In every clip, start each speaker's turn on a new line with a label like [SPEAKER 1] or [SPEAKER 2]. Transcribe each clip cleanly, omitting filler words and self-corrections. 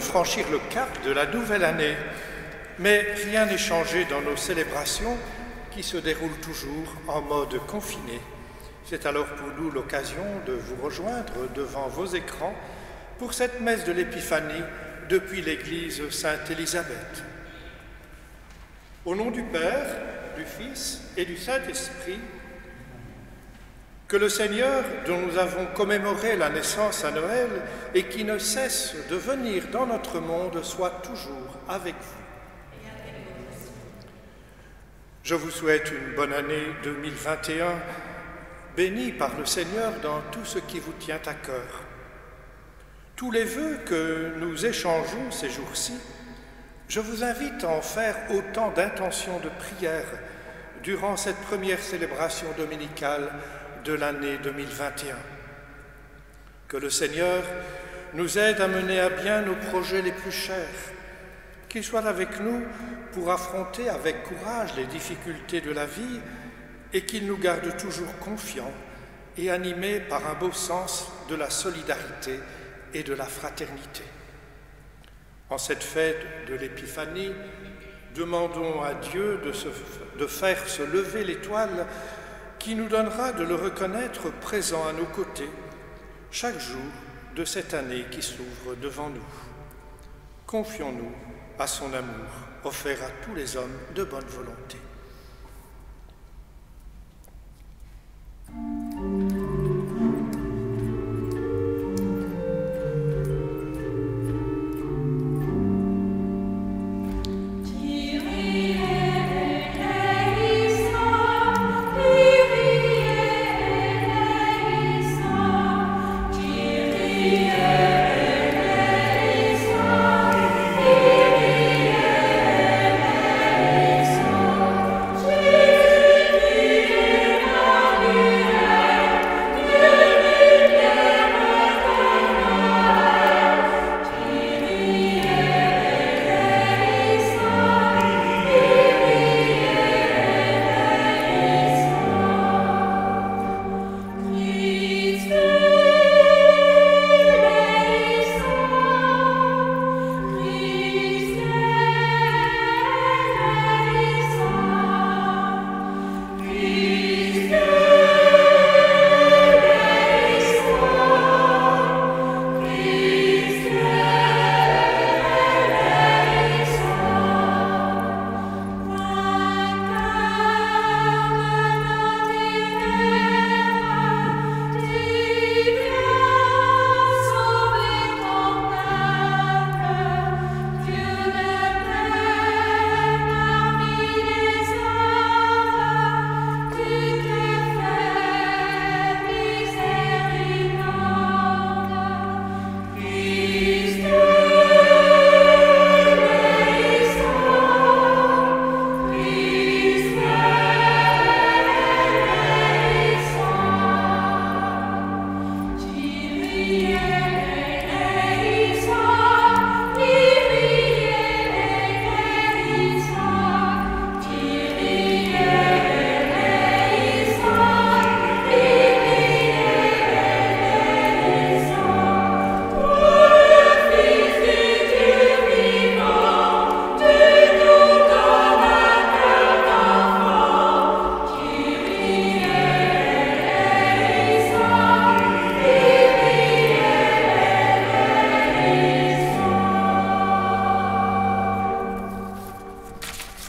[SPEAKER 1] franchir le cap de la nouvelle année, mais rien n'est changé dans nos célébrations qui se déroulent toujours en mode confiné. C'est alors pour nous l'occasion de vous rejoindre devant vos écrans pour cette messe de l'Épiphanie depuis l'église Sainte-Élisabeth. Au nom du Père, du Fils et du Saint-Esprit, que le Seigneur, dont nous avons commémoré la naissance à Noël et qui ne cesse de venir dans notre monde, soit toujours avec vous. Je vous souhaite une bonne année 2021, bénie par le Seigneur dans tout ce qui vous tient à cœur. Tous les vœux que nous échangeons ces jours-ci, je vous invite à en faire autant d'intentions de prière durant cette première célébration dominicale de l'année 2021. Que le Seigneur nous aide à mener à bien nos projets les plus chers, qu'il soit avec nous pour affronter avec courage les difficultés de la vie et qu'il nous garde toujours confiants et animés par un beau sens de la solidarité et de la fraternité. En cette fête de l'Épiphanie, demandons à Dieu de faire se lever l'étoile qui nous donnera de le reconnaître présent à nos côtés chaque jour de cette année qui s'ouvre devant nous. Confions-nous à son amour offert à tous les hommes de bonne volonté.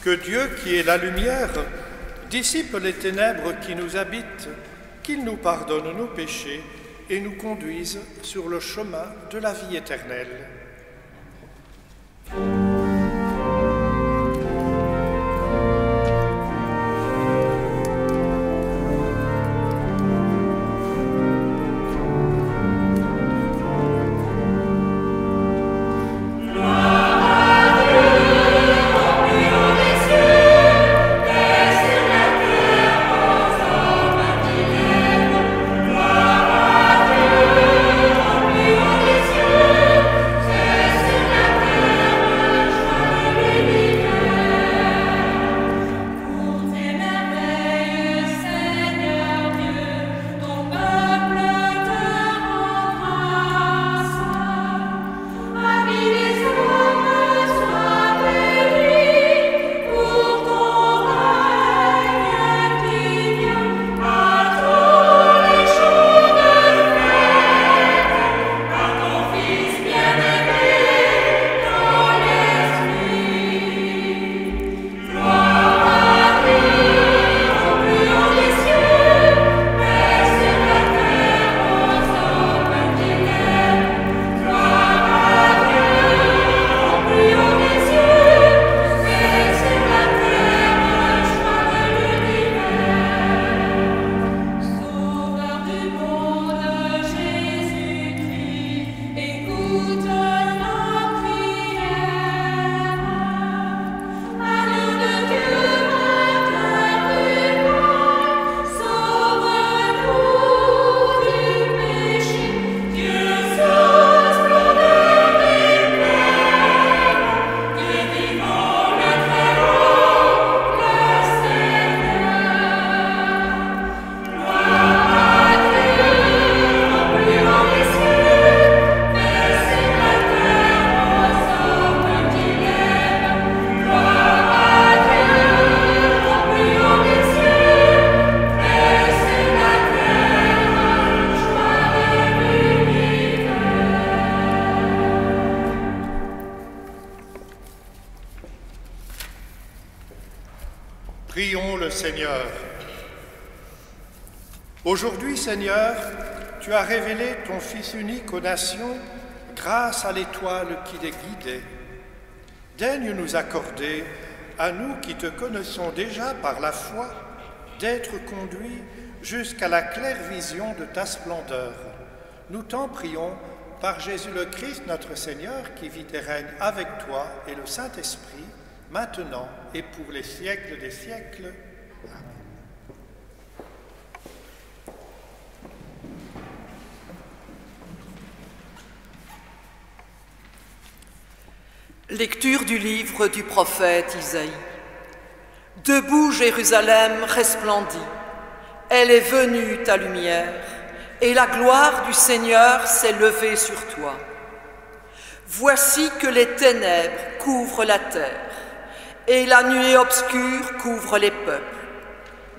[SPEAKER 1] Que Dieu, qui est la lumière, dissipe les ténèbres qui nous habitent, qu'il nous pardonne nos péchés et nous conduise sur le chemin de la vie éternelle.
[SPEAKER 2] Amen.
[SPEAKER 1] Prions le Seigneur. Aujourd'hui, Seigneur, tu as révélé ton Fils unique aux nations grâce à l'étoile qui les guidait. Daigne nous accorder, à nous qui te connaissons déjà par la foi, d'être conduits jusqu'à la claire vision de ta splendeur. Nous t'en prions par Jésus le Christ, notre Seigneur, qui vit et règne avec toi et le Saint-Esprit, maintenant et pour les siècles des siècles. Amen.
[SPEAKER 2] Lecture du livre du prophète Isaïe. Debout, Jérusalem resplendit. Elle est venue, ta lumière, et la gloire du Seigneur s'est levée sur toi. Voici que les ténèbres couvrent la terre, et la nuée obscure couvre les peuples.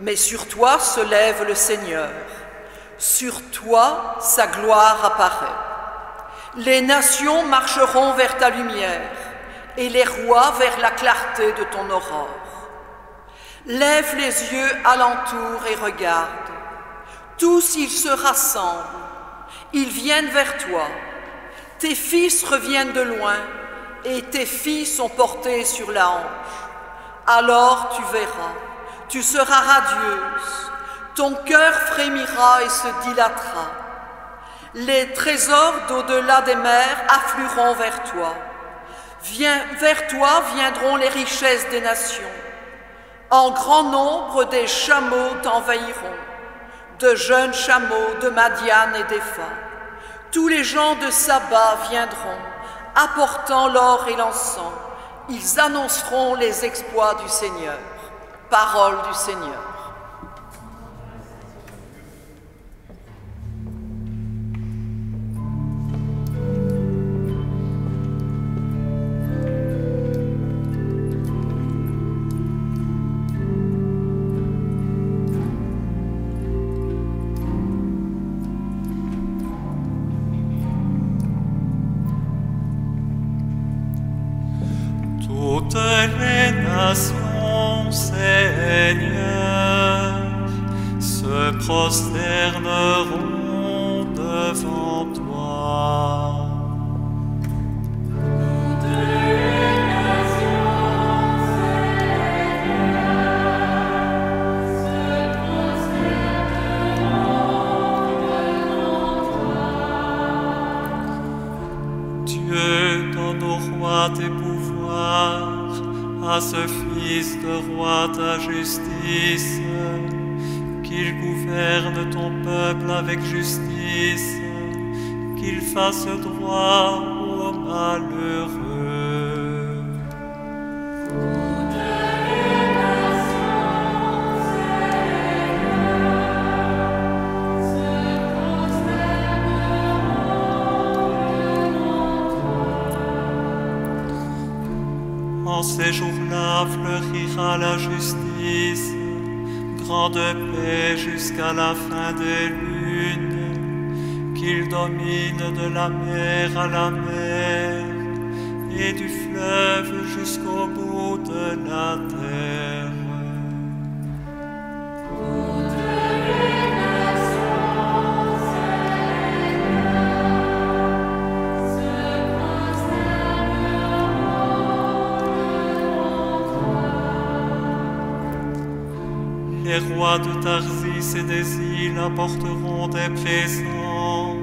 [SPEAKER 2] Mais sur toi se lève le Seigneur, sur toi sa gloire apparaît. Les nations marcheront vers ta lumière, et les rois vers la clarté de ton aurore. Lève les yeux alentour et regarde. Tous ils se rassemblent, ils viennent vers toi. Tes fils reviennent de loin, et tes filles sont portées sur la hanche. Alors tu verras, tu seras radieuse, ton cœur frémira et se dilatera. Les trésors d'au-delà des mers afflueront vers toi. Vers toi viendront les richesses des nations. En grand nombre, des chameaux t'envahiront, de jeunes chameaux de Madian et d'Épha. Tous les gens de Saba viendront, apportant l'or et l'encens. Ils annonceront les exploits du Seigneur. Parole du Seigneur.
[SPEAKER 3] Toutes les nations, Seigneur, se prosterneront devant toi.
[SPEAKER 4] Toutes les nations, Seigneur, se prosterneront devant toi.
[SPEAKER 3] Dieu donne au roi tes pouvoirs, à ce fils de roi ta justice, qu'il gouverne ton peuple avec justice, qu'il fasse droit aux malheureux.
[SPEAKER 4] Toutes les nations, Seigneur, se prosterneront devant toi.
[SPEAKER 3] En ces jours-là fleurira la justice, grande paix jusqu'à la fin des lunes, qu'il domine de la mer à la mer et du fleuve jusqu'au bout de la terre.
[SPEAKER 4] Toutes les nations, Seigneur, se prosterneront.
[SPEAKER 3] Les rois de Tarsis et des îles apporteront des présents.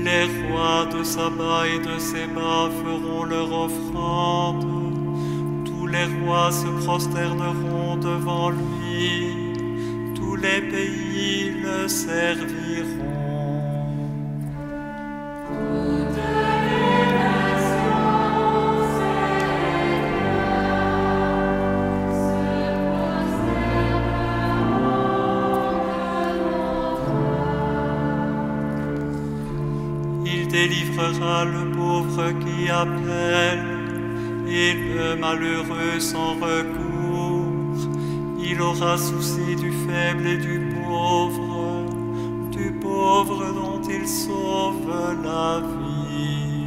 [SPEAKER 3] Les rois de Saba et de Séba feront leur offrande. Tous les rois se prosterneront devant lui. Tous les pays le serviront.
[SPEAKER 4] Toutes les nations, Seigneur, se prosterneront.
[SPEAKER 3] Il délivrera le pauvre qui appelle et le malheureux sans recours. Il aura souci du faible et du pauvre dont il sauve la vie.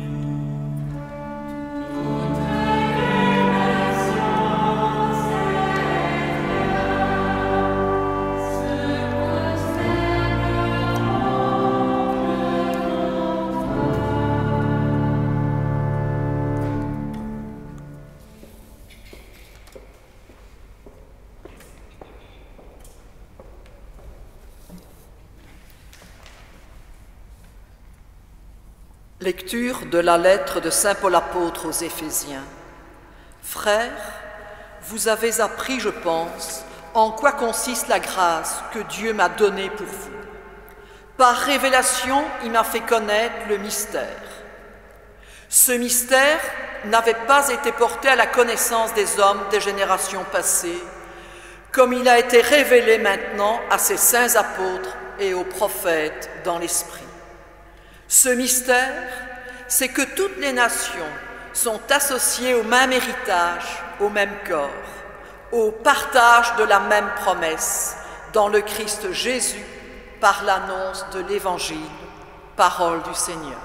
[SPEAKER 4] Toutes les nations, Seigneur,
[SPEAKER 2] Lecture de la lettre de saint Paul apôtre aux Éphésiens. Frères, vous avez appris, je pense, en quoi consiste la grâce que Dieu m'a donnée pour vous. Par révélation, il m'a fait connaître le mystère. Ce mystère n'avait pas été porté à la connaissance des hommes des générations passées, comme il a été révélé maintenant à ses saints apôtres et aux prophètes dans l'Esprit. Ce mystère, c'est que toutes les nations sont associées au même héritage, au même corps, au partage de la même promesse dans le Christ Jésus par l'annonce de l'Évangile, parole du Seigneur.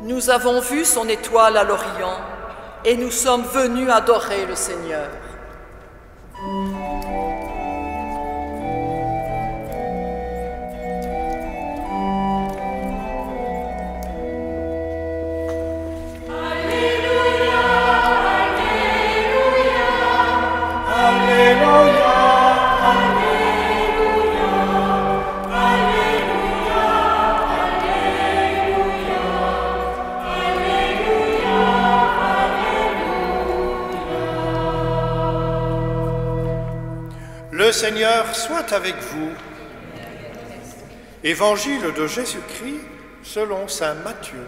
[SPEAKER 2] Nous avons vu son étoile à l'Orient et nous sommes venus adorer le Seigneur.
[SPEAKER 1] Le Seigneur soit avec vous. Évangile de Jésus-Christ selon saint Matthieu.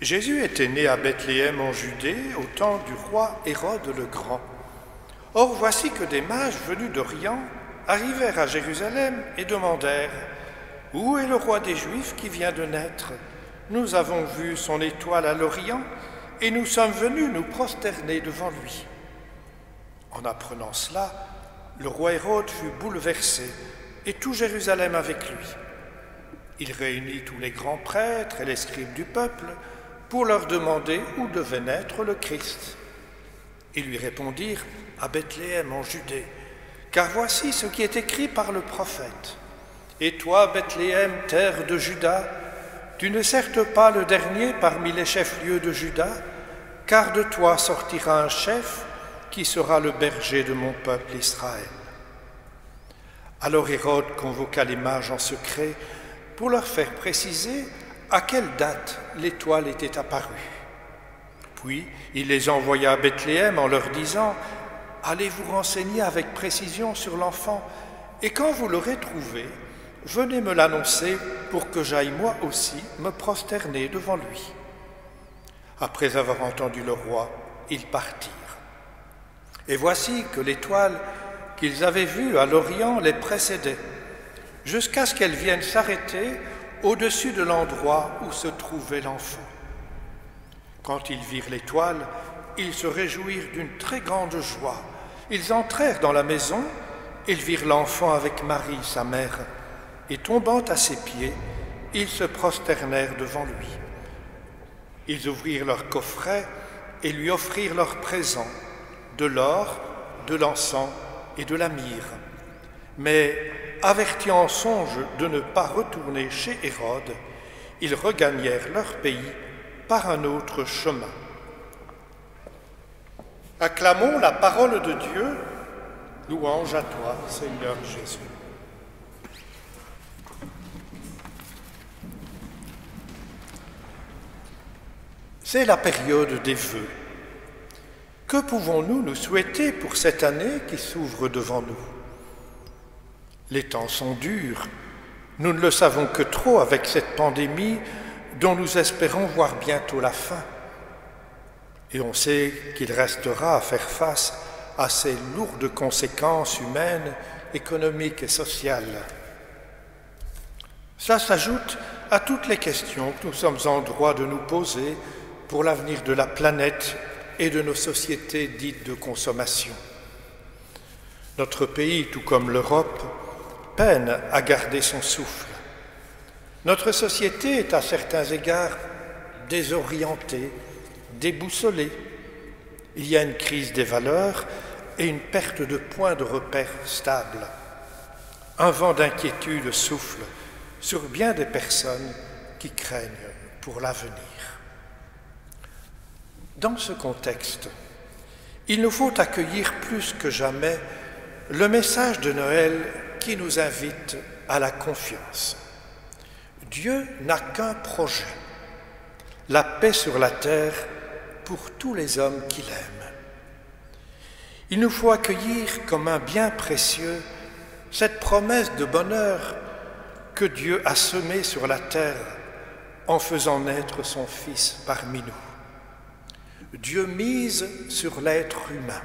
[SPEAKER 1] Jésus était né à Bethléem en Judée au temps du roi Hérode le Grand. Or voici que des mages venus d'Orient arrivèrent à Jérusalem et demandèrent « Où est le roi des Juifs qui vient de naître? Nous avons vu son étoile à l'Orient et nous sommes venus nous prosterner devant lui. » En apprenant cela, le roi Hérode fut bouleversé, et tout Jérusalem avec lui. Il réunit tous les grands prêtres et les scribes du peuple pour leur demander où devait naître le Christ. Ils lui répondirent « À Bethléem en Judée, car voici ce qui est écrit par le prophète. Et toi, Bethléem, terre de Juda, tu ne certes pas le dernier parmi les chefs-lieux de Juda, car de toi sortira un chef qui sera le berger de mon peuple Israël. » Alors Hérode convoqua les mages en secret pour leur faire préciser à quelle date l'étoile était apparue. Puis il les envoya à Bethléem en leur disant « Allez vous renseigner avec précision sur l'enfant, et quand vous l'aurez trouvé, venez me l'annoncer pour que j'aille moi aussi me prosterner devant lui. » Après avoir entendu le roi, ils partirent. Et voici que l'étoile qu'ils avaient vue à l'Orient les précédait, jusqu'à ce qu'elle vienne s'arrêter au-dessus de l'endroit où se trouvait l'enfant. Quand ils virent l'étoile, ils se réjouirent d'une très grande joie. Ils entrèrent dans la maison, ils virent l'enfant avec Marie, sa mère, et tombant à ses pieds, ils se prosternèrent devant lui. Ils ouvrirent leur coffret et lui offrirent leurs présents, de l'or, de l'encens et de la myrrhe. Mais, avertis en songe de ne pas retourner chez Hérode, ils regagnèrent leur pays par un autre chemin. Acclamons la parole de Dieu. Louange à toi, Seigneur Jésus. C'est la période des vœux. Que pouvons-nous nous souhaiter pour cette année qui s'ouvre devant nous? Les temps sont durs. Nous ne le savons que trop avec cette pandémie dont nous espérons voir bientôt la fin. Et on sait qu'il restera à faire face à ces lourdes conséquences humaines, économiques et sociales. Ça s'ajoute à toutes les questions que nous sommes en droit de nous poser pour l'avenir de la planète et de nos sociétés dites de consommation. Notre pays, tout comme l'Europe, peine à garder son souffle. Notre société est à certains égards désorientée, déboussolée. Il y a une crise des valeurs et une perte de points de repère stables. Un vent d'inquiétude souffle sur bien des personnes qui craignent pour l'avenir. Dans ce contexte, il nous faut accueillir plus que jamais le message de Noël qui nous invite à la confiance. Dieu n'a qu'un projet, la paix sur la terre pour tous les hommes qu'il aime. Il nous faut accueillir comme un bien précieux cette promesse de bonheur que Dieu a semée sur la terre en faisant naître son Fils parmi nous. Dieu mise sur l'être humain.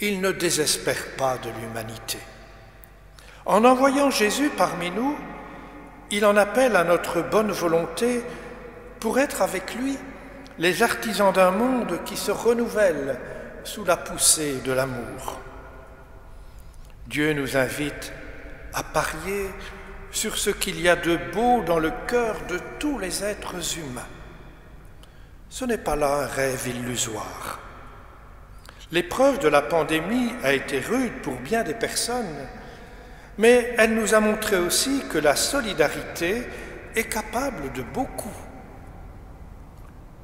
[SPEAKER 1] Il ne désespère pas de l'humanité. En envoyant Jésus parmi nous, il en appelle à notre bonne volonté pour être avec lui les artisans d'un monde qui se renouvelle sous la poussée de l'amour. Dieu nous invite à parier sur ce qu'il y a de beau dans le cœur de tous les êtres humains. Ce n'est pas là un rêve illusoire. L'épreuve de la pandémie a été rude pour bien des personnes, mais elle nous a montré aussi que la solidarité est capable de beaucoup.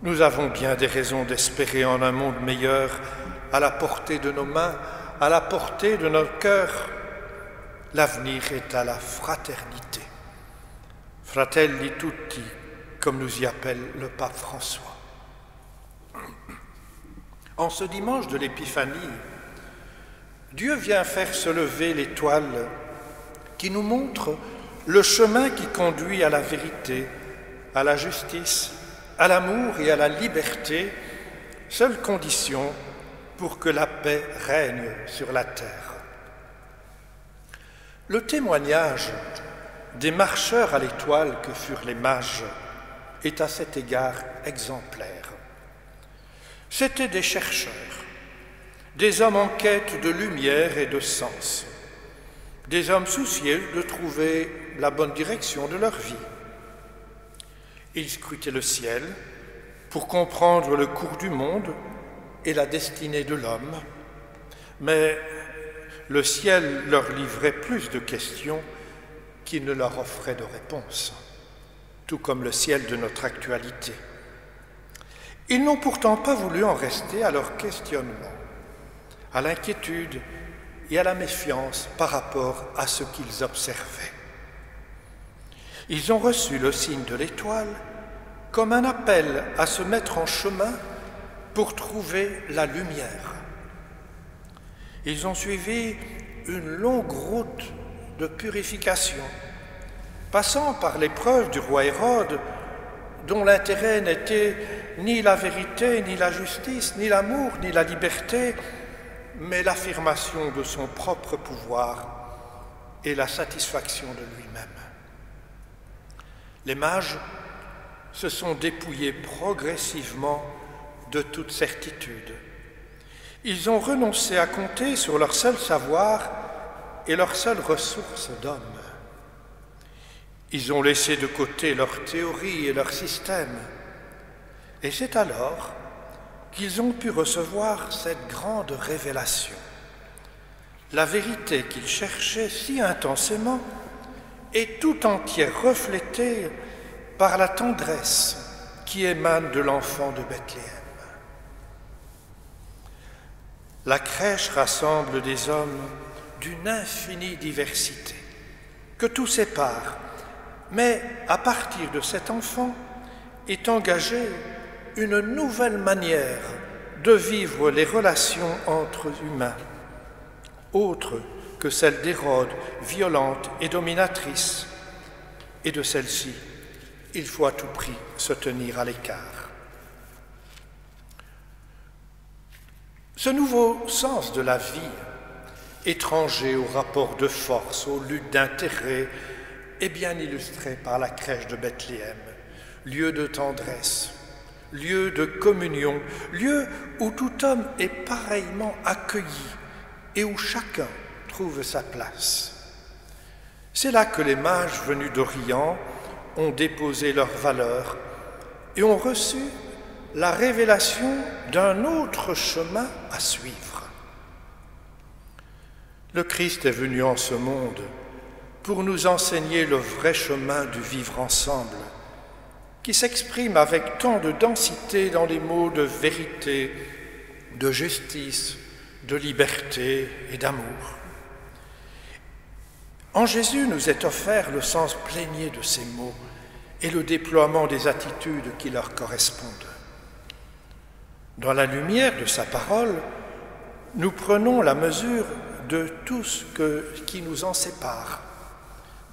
[SPEAKER 1] Nous avons bien des raisons d'espérer en un monde meilleur, à la portée de nos mains, à la portée de nos cœurs. L'avenir est à la fraternité. Fratelli tutti, comme nous y appelle le pape François. En ce dimanche de l'Épiphanie, Dieu vient faire se lever l'étoile qui nous montre le chemin qui conduit à la vérité, à la justice, à l'amour et à la liberté, seule condition pour que la paix règne sur la terre. Le témoignage des marcheurs à l'étoile que furent les mages est à cet égard exemplaire. C'étaient des chercheurs, des hommes en quête de lumière et de sens, des hommes soucieux de trouver la bonne direction de leur vie. Ils scrutaient le ciel pour comprendre le cours du monde et la destinée de l'homme, mais le ciel leur livrait plus de questions qu'il ne leur offrait de réponses, tout comme le ciel de notre actualité. Ils n'ont pourtant pas voulu en rester à leur questionnement, à l'inquiétude et à la méfiance par rapport à ce qu'ils observaient. Ils ont reçu le signe de l'étoile comme un appel à se mettre en chemin pour trouver la lumière. Ils ont suivi une longue route de purification, passant par l'épreuve du roi Hérode, dont l'intérêt n'était ni la vérité, ni la justice, ni l'amour, ni la liberté, mais l'affirmation de son propre pouvoir et la satisfaction de lui-même. Les mages se sont dépouillés progressivement de toute certitude. Ils ont renoncé à compter sur leur seul savoir et leur seule ressource d'homme. Ils ont laissé de côté leurs théories et leurs systèmes. Et c'est alors qu'ils ont pu recevoir cette grande révélation. La vérité qu'ils cherchaient si intensément est tout entière reflétée par la tendresse qui émane de l'enfant de Bethléem. La crèche rassemble des hommes d'une infinie diversité, que tout sépare, mais à partir de cet enfant est engagée une nouvelle manière de vivre les relations entre humains, autre que celle d'Hérode, violente et dominatrice, et de celle-ci, il faut à tout prix se tenir à l'écart. Ce nouveau sens de la vie, étranger aux rapports de force, aux luttes d'intérêt, est bien illustré par la crèche de Bethléem, lieu de tendresse, lieu de communion, lieu où tout homme est pareillement accueilli et où chacun trouve sa place. C'est là que les mages venus d'Orient ont déposé leurs valeurs et ont reçu la révélation d'un autre chemin à suivre. Le Christ est venu en ce monde pour nous enseigner le vrai chemin du vivre ensemble, qui s'exprime avec tant de densité dans les mots de vérité, de justice, de liberté et d'amour. En Jésus nous est offert le sens plénier de ces mots et le déploiement des attitudes qui leur correspondent. Dans la lumière de sa parole, nous prenons la mesure de tout ce qui nous en sépare,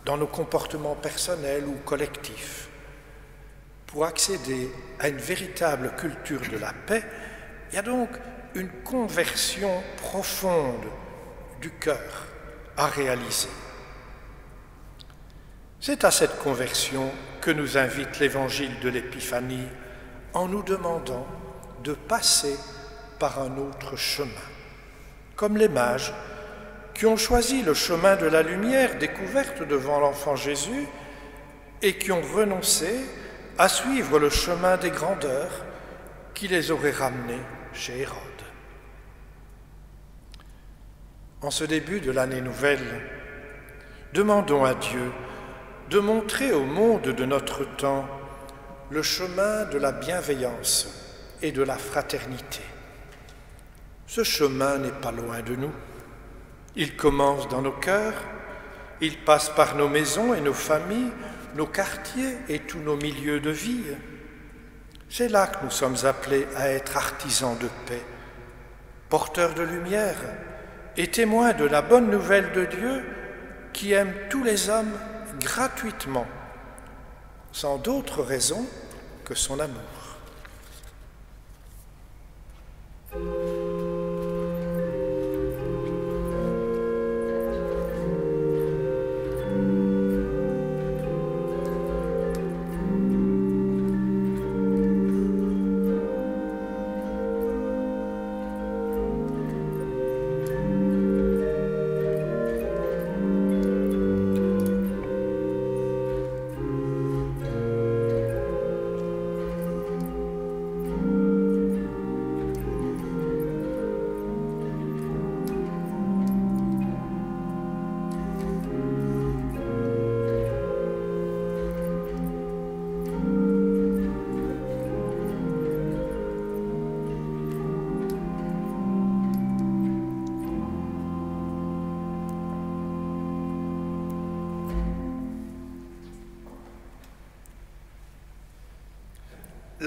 [SPEAKER 1] dans nos comportements personnels ou collectifs. Pour accéder à une véritable culture de la paix, il y a donc une conversion profonde du cœur à réaliser. C'est à cette conversion que nous invite l'évangile de l'Épiphanie en nous demandant de passer par un autre chemin, comme les mages qui ont choisi le chemin de la lumière découverte devant l'enfant Jésus et qui ont renoncé à suivre le chemin des grandeurs qui les aurait ramenés chez Hérode. En ce début de l'année nouvelle, demandons à Dieu de montrer au monde de notre temps le chemin de la bienveillance et de la fraternité. Ce chemin n'est pas loin de nous. Il commence dans nos cœurs, il passe par nos maisons et nos familles, nos quartiers et tous nos milieux de vie. C'est là que nous sommes appelés à être artisans de paix, porteurs de lumière et témoins de la bonne nouvelle de Dieu qui aime tous les hommes gratuitement, sans d'autre raison que son amour.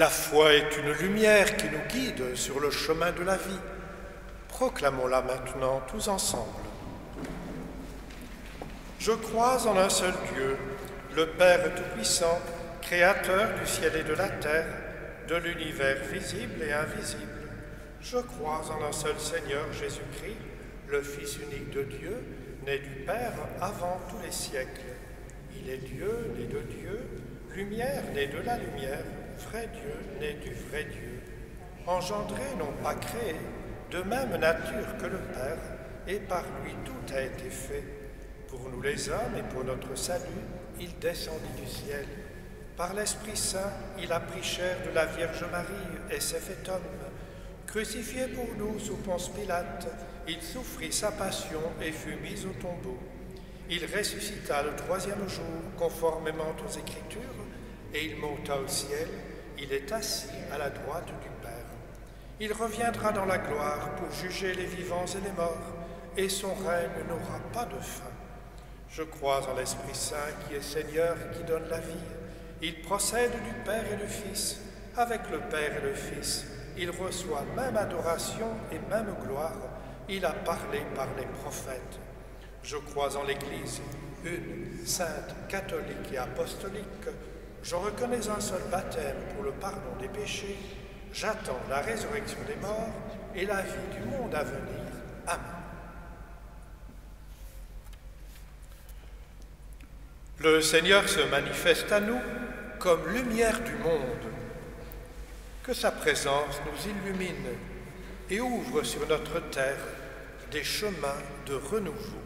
[SPEAKER 1] La foi est une lumière qui nous guide sur le chemin de la vie. Proclamons-la maintenant tous ensemble. Je crois en un seul Dieu, le Père Tout-Puissant, Créateur du ciel et de la terre, de l'univers visible et invisible. Je crois en un seul Seigneur Jésus-Christ, le Fils unique de Dieu, né du Père avant tous les siècles. Il est Dieu, né de Dieu, lumière, né de la lumière, vrai Dieu, né du vrai Dieu, engendré, non pas créé, de même nature que le Père, et par lui tout a été fait. Pour nous les hommes et pour notre salut, il descendit du ciel. Par l'Esprit Saint, il a pris chair de la Vierge Marie et s'est fait homme. Crucifié pour nous sous Ponce Pilate, il souffrit sa passion et fut mis au tombeau. Il ressuscita le troisième jour, conformément aux Écritures, et il monta au ciel. Il est assis à la droite du Père. Il reviendra dans la gloire pour juger les vivants et les morts, et son règne n'aura pas de fin. Je crois en l'Esprit Saint qui est Seigneur et qui donne la vie. Il procède du Père et du Fils. Avec le Père et le Fils, il reçoit même adoration et même gloire. Il a parlé par les prophètes. Je crois en l'Église, une, sainte, catholique et apostolique. Je reconnais un seul baptême pour le pardon des péchés. J'attends la résurrection des morts et la vie du monde à venir. Amen. Le Seigneur se manifeste à nous comme lumière du monde. Que sa présence nous illumine et ouvre sur notre terre des chemins de renouveau.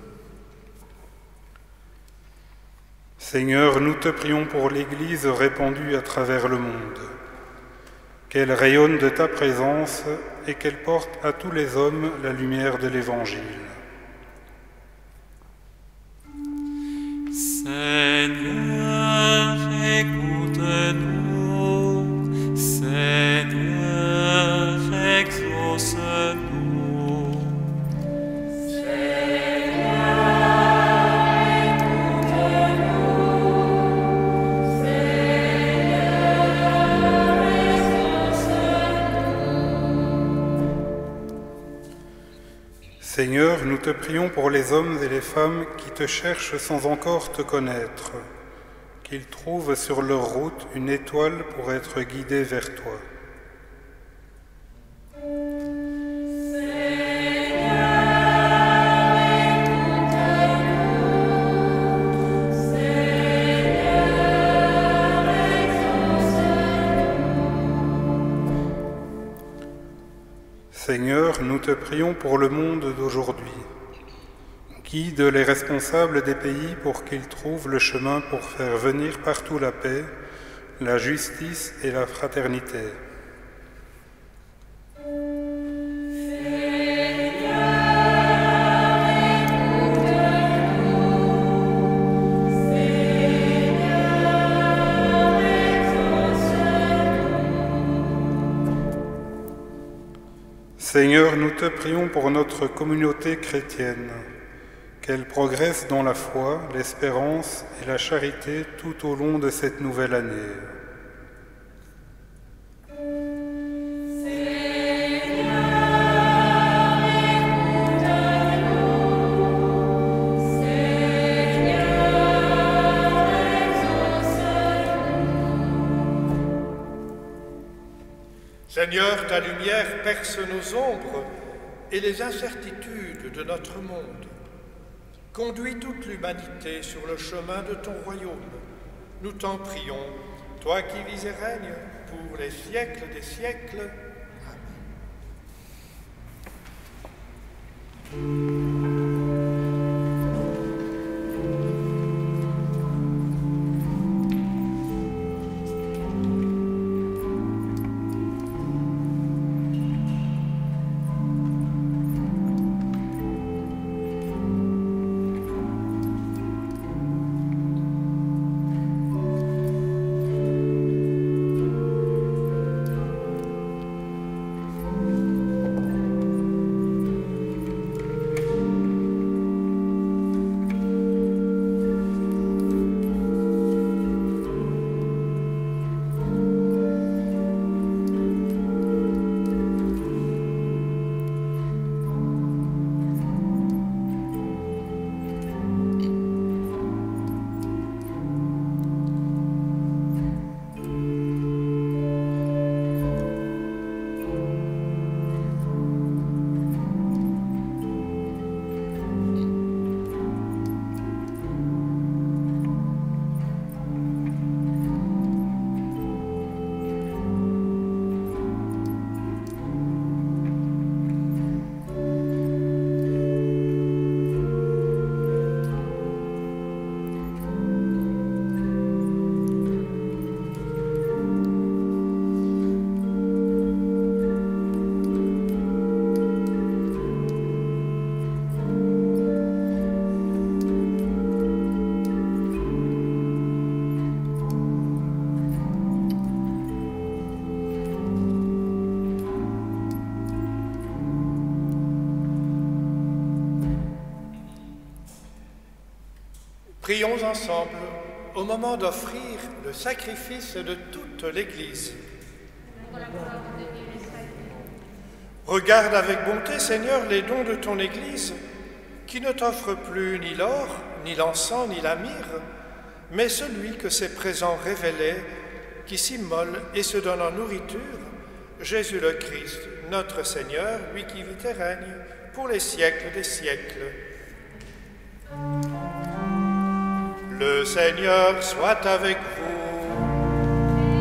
[SPEAKER 5] Seigneur, nous te prions pour l'Église répandue à travers le monde. Qu'elle rayonne de ta présence et qu'elle porte à tous les hommes la lumière de l'Évangile.
[SPEAKER 3] Seigneur, écoute-nous. Seigneur, exauce-nous.
[SPEAKER 5] Seigneur, nous te prions pour les hommes et les femmes qui te cherchent sans encore te connaître, qu'ils trouvent sur leur route une étoile pour être guidés vers toi. Seigneur, nous te prions pour le monde d'aujourd'hui. Guide les responsables des pays pour qu'ils trouvent le chemin pour faire venir partout la paix, la justice et la fraternité. Seigneur, nous te prions pour notre communauté chrétienne, qu'elle progresse dans la foi, l'espérance et la charité tout au long de cette nouvelle année.
[SPEAKER 1] Seigneur, ta lumière perce nos ombres et les incertitudes de notre monde. Conduis toute l'humanité sur le chemin de ton royaume. Nous t'en prions, toi qui vis et règnes pour les siècles des siècles. Prions ensemble au moment d'offrir le sacrifice de toute l'Église. Regarde avec bonté, Seigneur, les dons de ton Église, qui ne t'offre plus ni l'or, ni l'encens, ni la myrrhe, mais celui que ses présents révélaient, qui s'immole et se donne en nourriture, Jésus le Christ, notre Seigneur, lui qui vit et règne pour les siècles des siècles. Le Seigneur soit avec vous.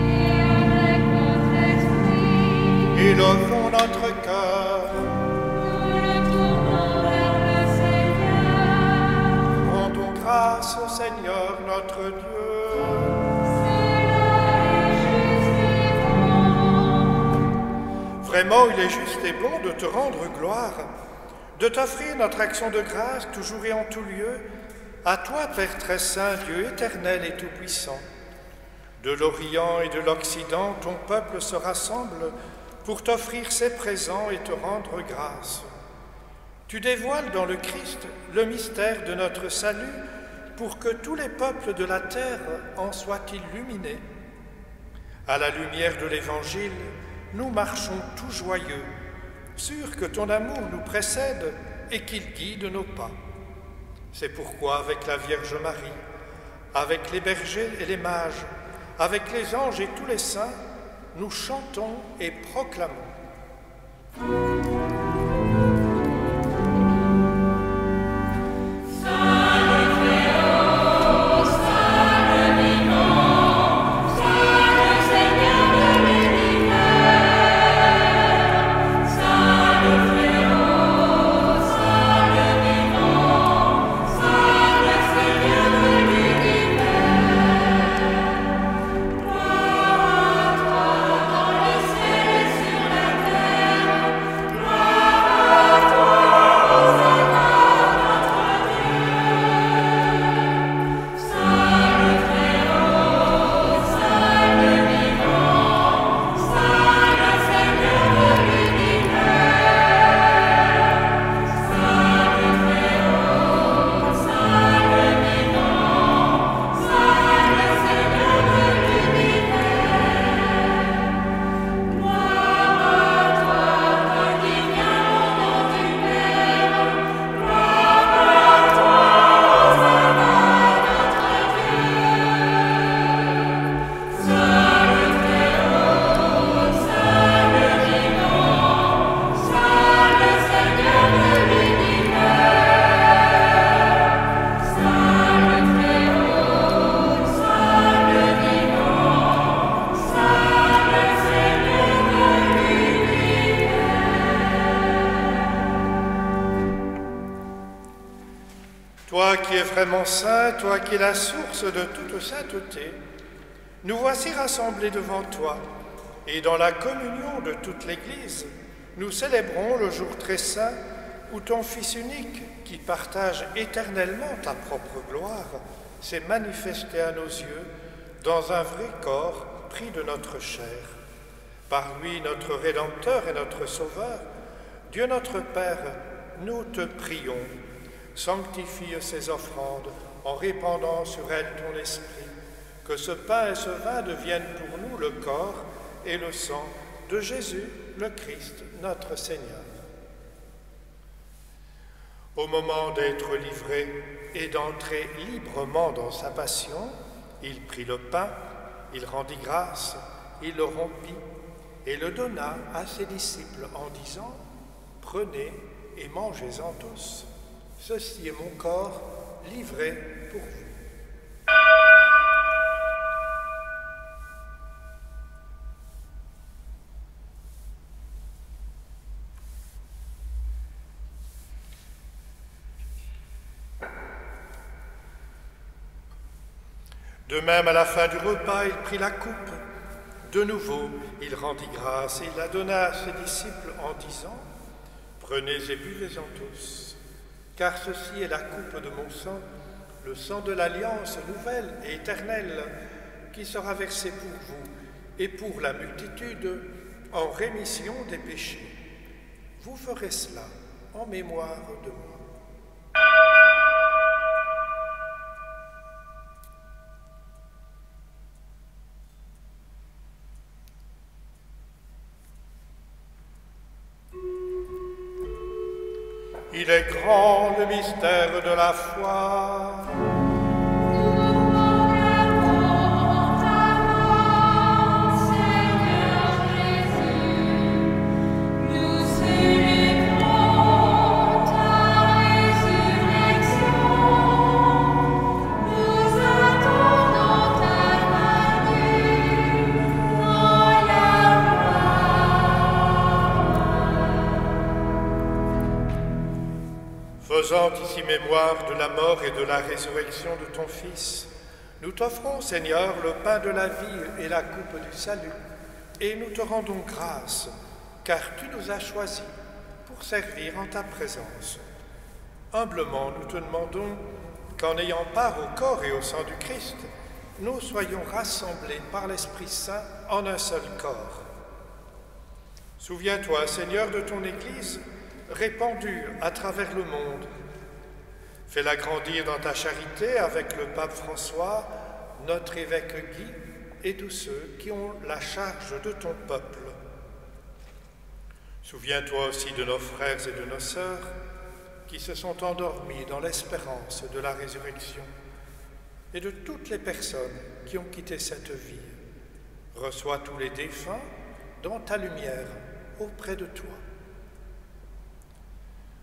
[SPEAKER 4] Et avec votre esprit.
[SPEAKER 1] Élevons notre cœur.
[SPEAKER 4] Nous le tournons vers le Seigneur.
[SPEAKER 1] Rendons grâce au Seigneur notre Dieu. Vraiment, il est juste et bon de te rendre gloire, de t'offrir notre action de grâce toujours et en tout lieu, à toi, Père très saint, Dieu éternel et tout-puissant. De l'Orient et de l'Occident, ton peuple se rassemble pour t'offrir ses présents et te rendre grâce. Tu dévoiles dans le Christ le mystère de notre salut pour que tous les peuples de la terre en soient illuminés. À la lumière de l'Évangile, nous marchons tout joyeux, sûrs que ton amour nous précède et qu'il guide nos pas. C'est pourquoi, avec la Vierge Marie, avec les bergers et les mages, avec les anges et tous les saints, nous chantons et proclamons. Toi qui es vraiment saint, toi qui es la source de toute sainteté, nous voici rassemblés devant toi, et dans la communion de toute l'Église, nous célébrons le jour très saint où ton Fils unique, qui partage éternellement ta propre gloire, s'est manifesté à nos yeux dans un vrai corps pris de notre chair. Par lui, notre Rédempteur et notre Sauveur, Dieu notre Père, nous te prions. Sanctifie ces offrandes en répandant sur elles ton esprit, que ce pain et ce vin deviennent pour nous le corps et le sang de Jésus, le Christ, notre Seigneur. Au moment d'être livré et d'entrer librement dans sa passion, il prit le pain, il rendit grâce, il le rompit et le donna à ses disciples en disant « Prenez et mangez-en tous. Ceci est mon corps livré pour vous. » De même, à la fin du repas, il prit la coupe. De nouveau, il rendit grâce et il la donna à ses disciples en disant « Prenez et buvez-en tous, car ceci est la coupe de mon sang, le sang de l'alliance nouvelle et éternelle, qui sera versé pour vous et pour la multitude en rémission des péchés. Vous ferez cela en mémoire de moi. » Il est grand le mystère de la foi. faisant ici mémoire de la mort et de la résurrection de ton Fils, nous t'offrons, Seigneur, le pain de la vie et la coupe du salut, et nous te rendons grâce, car tu nous as choisis pour servir en ta présence. Humblement, nous te demandons qu'en ayant part au corps et au sang du Christ, nous soyons rassemblés par l'Esprit Saint en un seul corps. Souviens-toi, Seigneur, de ton Église, répandue à travers le monde. Fais-la grandir dans ta charité avec le pape François, notre évêque Guy et tous ceux qui ont la charge de ton peuple. Souviens-toi aussi de nos frères et de nos sœurs qui se sont endormis dans l'espérance de la résurrection et de toutes les personnes qui ont quitté cette vie. Reçois tous les défunts dans ta lumière auprès de toi.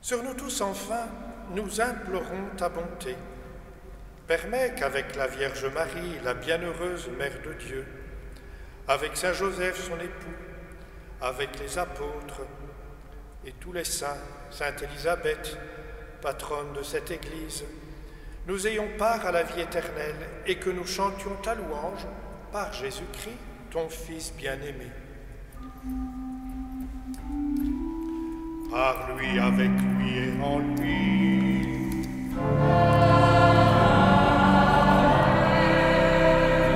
[SPEAKER 1] Sur nous tous, enfin, nous implorons ta bonté. Permets qu'avec la Vierge Marie, la bienheureuse Mère de Dieu, avec Saint Joseph, son époux, avec les apôtres et tous les saints, Sainte Élisabeth, patronne de cette Église, nous ayons part à la vie éternelle et que nous chantions ta louange par Jésus-Christ, ton Fils bien-aimé. Par lui, avec lui et en lui.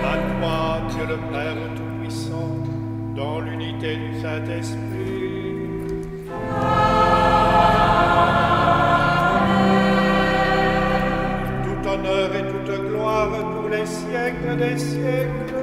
[SPEAKER 1] À toi, Dieu le Père Tout-Puissant, dans l'unité du Saint-Esprit. Tout honneur et toute gloire pour les siècles des siècles.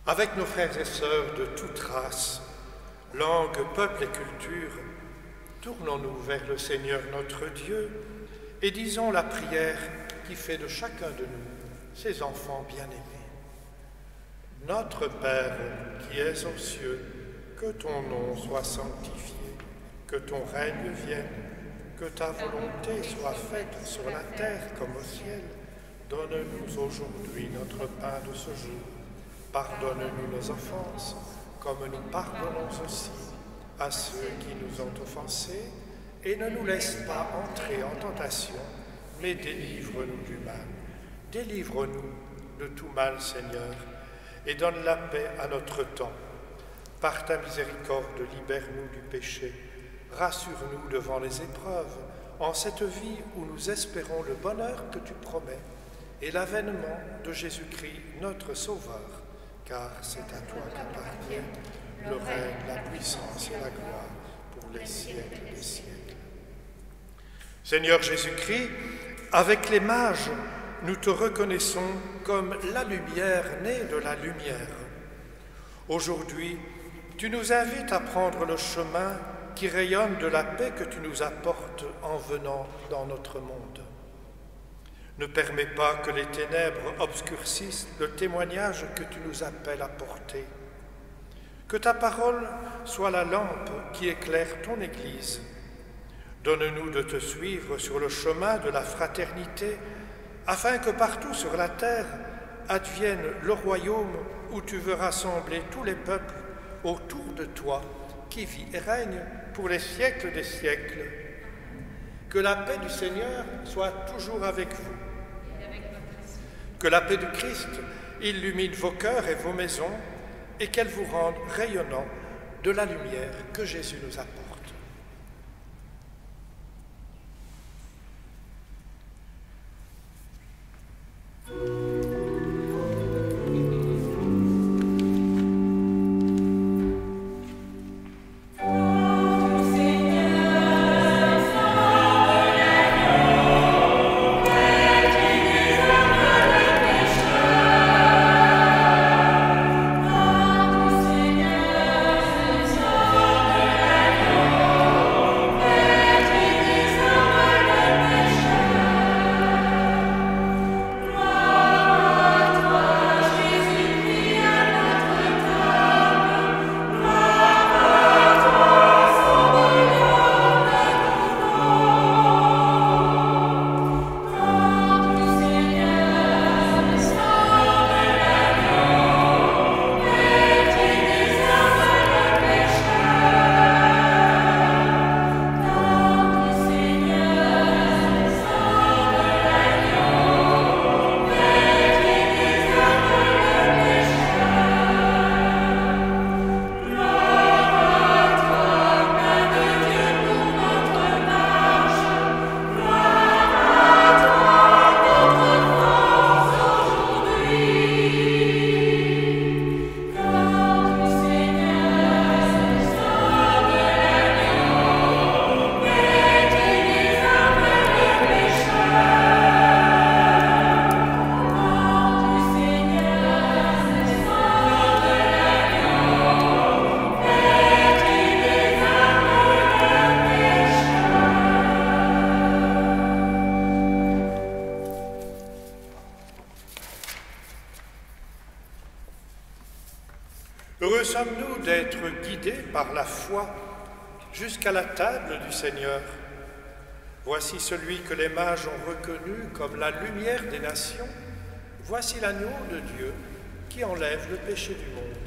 [SPEAKER 1] Avec nos frères et sœurs de toute race, langue, peuple et culture, tournons-nous vers le Seigneur notre Dieu et disons la prière qui fait de chacun de nous ses enfants bien-aimés. Notre Père qui es aux cieux, que ton nom soit sanctifié, que ton règne vienne, que ta volonté soit faite sur la terre comme au ciel. Donne-nous aujourd'hui notre pain de ce jour. Pardonne-nous nos offenses, comme nous pardonnons aussi à ceux qui nous ont offensés, et ne nous laisse pas entrer en tentation, mais délivre-nous du mal. Délivre-nous de tout mal, Seigneur, et donne la paix à notre temps. Par ta miséricorde, libère-nous du péché. Rassure-nous devant les épreuves, en cette vie où nous espérons le bonheur que tu promets et l'avènement de Jésus-Christ, notre Sauveur. Car c'est à toi qu'appartiennent le règne, la puissance et la gloire pour les siècles des siècles. Seigneur Jésus-Christ, avec les mages, nous te reconnaissons comme la lumière née de la lumière. Aujourd'hui, tu nous invites à prendre le chemin qui rayonne de la paix que tu nous apportes en venant dans notre monde. Ne permets pas que les ténèbres obscurcissent le témoignage que tu nous appelles à porter. Que ta parole soit la lampe qui éclaire ton Église. Donne-nous de te suivre sur le chemin de la fraternité, afin que partout sur la terre advienne le royaume où tu veux rassembler tous les peuples autour de toi, qui vit et règne pour les siècles des siècles. Que la paix du Seigneur soit toujours avec vous. Que la paix du Christ illumine vos cœurs et vos maisons et qu'elle vous rende rayonnant de la lumière que Jésus nous apporte.
[SPEAKER 4] Seigneur,
[SPEAKER 1] Heureux sommes-nous d'être guidés par la foi jusqu'à la table du Seigneur. Voici celui que les mages ont reconnu comme la lumière des nations. Voici l'agneau de Dieu qui enlève le péché du monde.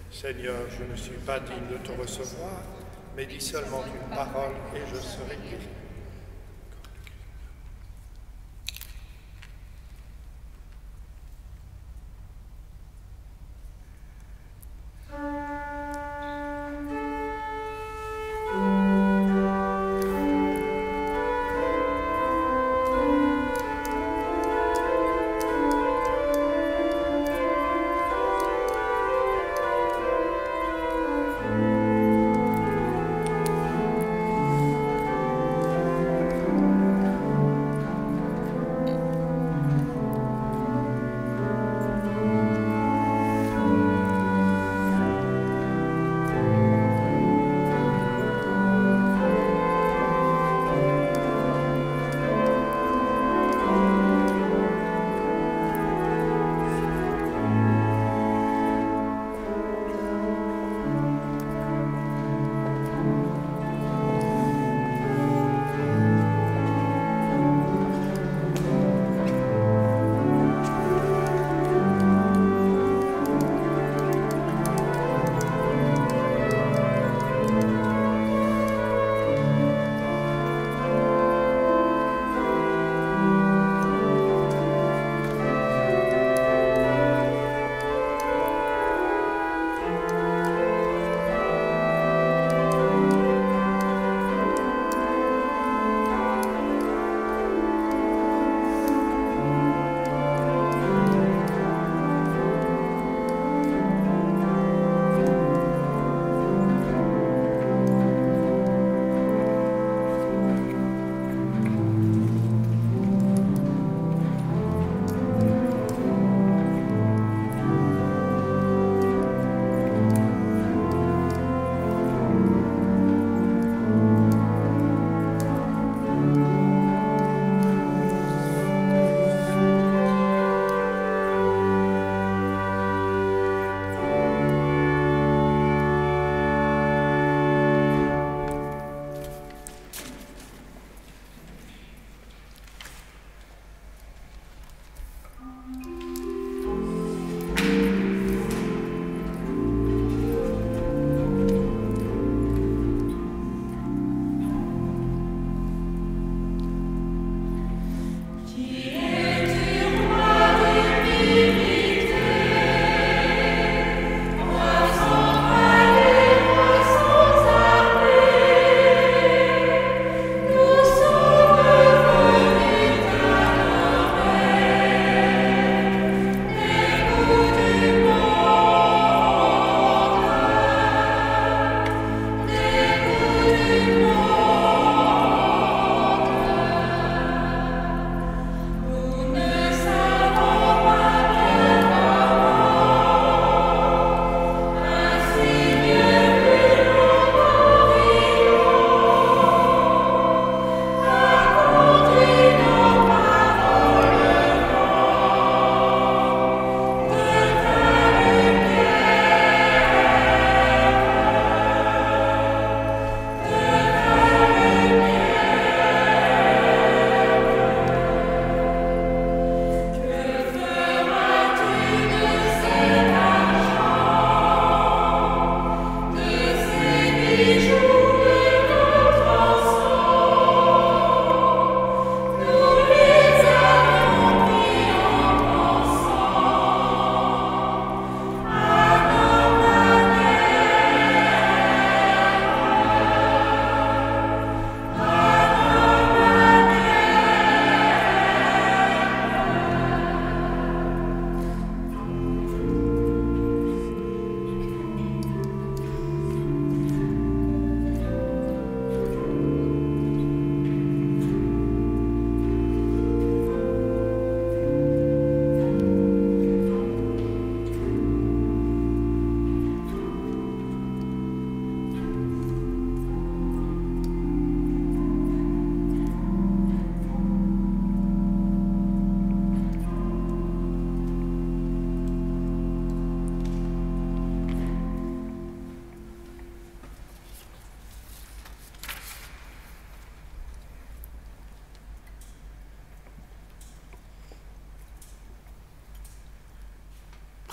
[SPEAKER 1] Seigneur, je ne suis pas digne de te recevoir, mais dis seulement une parole et je serai guéri.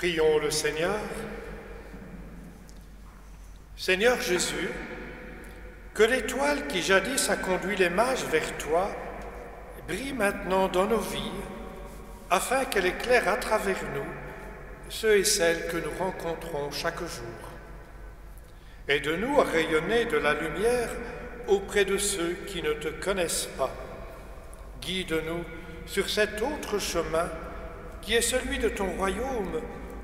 [SPEAKER 1] Prions le Seigneur. Seigneur Jésus, que l'étoile qui jadis a conduit les mages vers toi brille maintenant dans nos vies, afin qu'elle éclaire à travers nous ceux et celles que nous rencontrons chaque jour. Aide-nous à rayonner de la lumière auprès de ceux qui ne te connaissent pas. Guide-nous sur cet autre chemin qui est celui de ton royaume,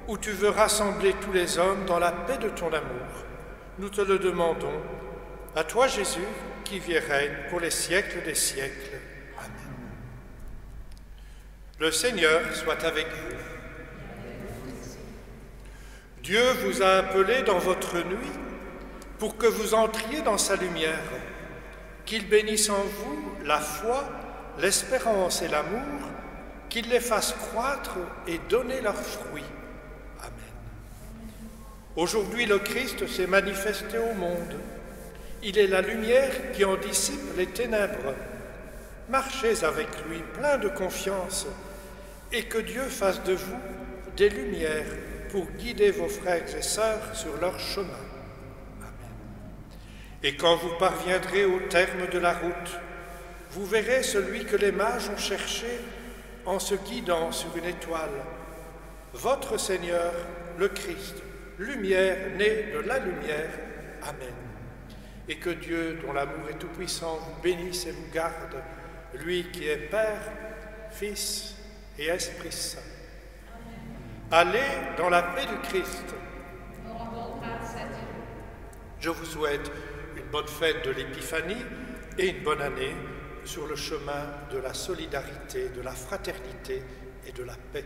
[SPEAKER 1] où tu veux rassembler tous les hommes dans la paix de ton amour. Nous te le demandons, à toi Jésus, qui vis et règne pour les siècles des siècles. Amen. Le Seigneur soit avec vous. Dieu vous a appelé dans votre nuit pour que vous entriez dans sa lumière. Qu'il bénisse en vous la foi, l'espérance et l'amour, qu'il les fasse croître et donner leurs fruits. Amen. Aujourd'hui, le Christ s'est manifesté au monde. Il est la lumière qui en dissipe les ténèbres. Marchez avec lui, plein de confiance, et que Dieu fasse de vous des lumières pour guider vos frères et sœurs sur leur chemin. Amen. Et quand vous parviendrez au terme de la route, vous verrez celui que les mages ont cherché en se guidant sur une étoile. Votre Seigneur, le Christ, lumière née de la lumière. Amen. Et que Dieu, dont l'amour est tout-puissant, vous bénisse et vous garde, lui qui est Père, Fils et Esprit Saint. Allez dans la paix du Christ. Je vous souhaite une bonne fête de l'Épiphanie et une bonne année sur le chemin de la solidarité, de la fraternité et de la paix.